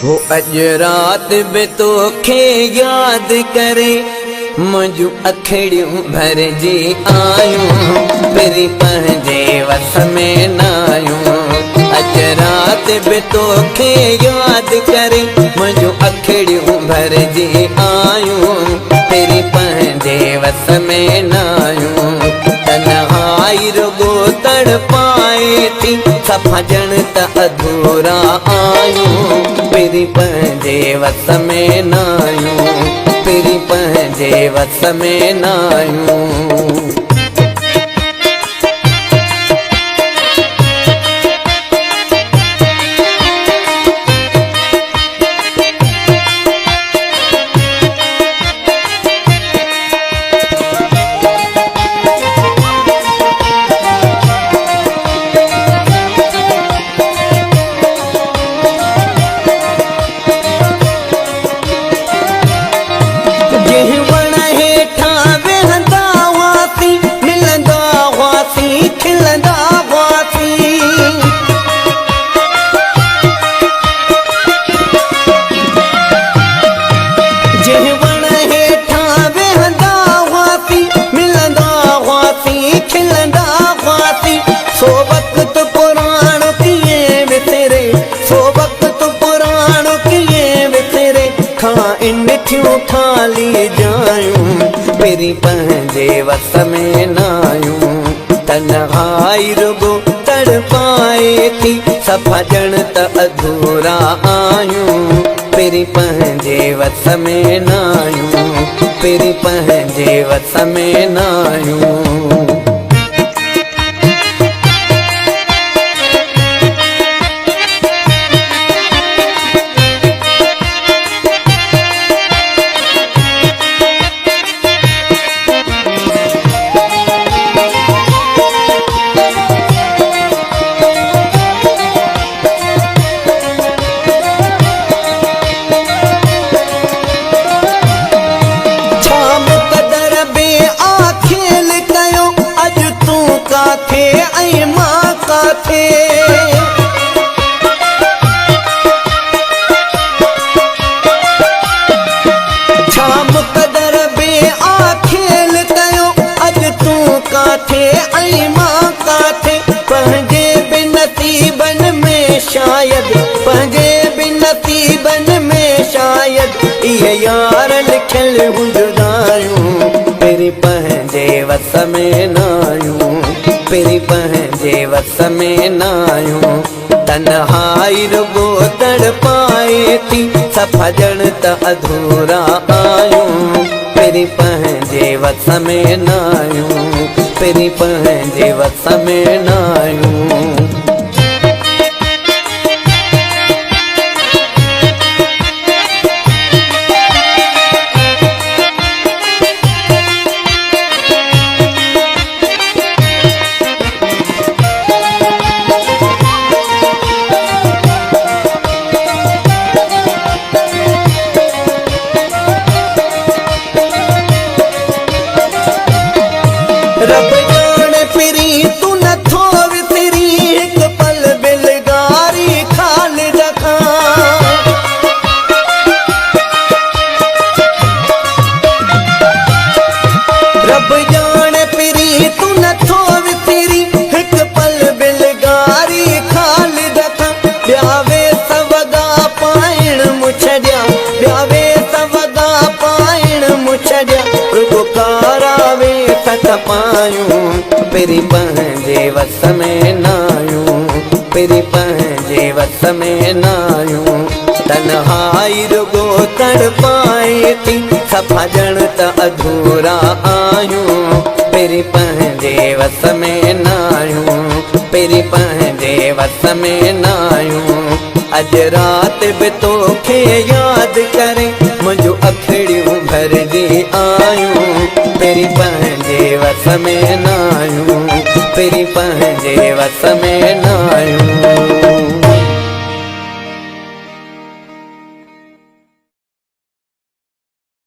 वो अज रात बि तोखे याद करे मुंहिंजूं अखिड़ियूं भरजी आयूं पहिरीं पंहिंजे वस में न आयूं। अज रात बि तोखे याद करे मुंहिंजूं अखिड़ियूं भरजी आयूं पहिरीं पंहिंजे वस में न आयूं। तन्हाई रुगो तड़पाए थी सफ़ा ॼण त अधूरा आयूं पहिरीं पंहिंजे वस में न आयूं पहिरीं पंहिंजे वस में न आयूं। खाली जायूं पहिरीं पंहिंजे वस में न आयूं। तन्हाई रुगो तड़पाए थी सफ़ा ॼण त अधूरा आयूं पहिरीं पंहिंजे वस में न आयूं पहिरीं पंहिंजे वस में न आयूं। यार लिखल हुजदायूं पहिरीं पंहिंजे वस में न आयूं पहिरीं पंहिंजे वस में न आयूं। तन्हाई रुगो तड़पाए थी सफ़ा ॼण त अधूरा आयूं पहिरीं पंहिंजे वस में न आयूं पहिरीं पंहिंजे वस में न आयूं। रब जाने फिरी तू नथो विसरी हिक पल बिलगारी खाल रखा। रब जाने फिरी तू नथो विसरी हिक पल बिलगारी खाल रखा। ब्यावे सवगा पाइण मुछड़िया ब्यावे सवगा पाइण मुछड़िया रुगो कारावे पायूं पहिरीं पंहिंजे वस में न आयूं पहिरीं पंहिंजे वस में न आयूं। तन्हाई रुगो तड़पाए थी सफ़ा ॼण त अधूरा आयूं पहिरीं पंहिंजे वस में न आयूं पहिरीं पंहिंजे वस में न आयूं। अज रात बि तोखे याद करे मुंहिंजूं अखिड़ियूं भरजी आयूं पहिरीं पंहिंजे वस में न आयूं पहिरीं पंहिंजे वस में न आयूं।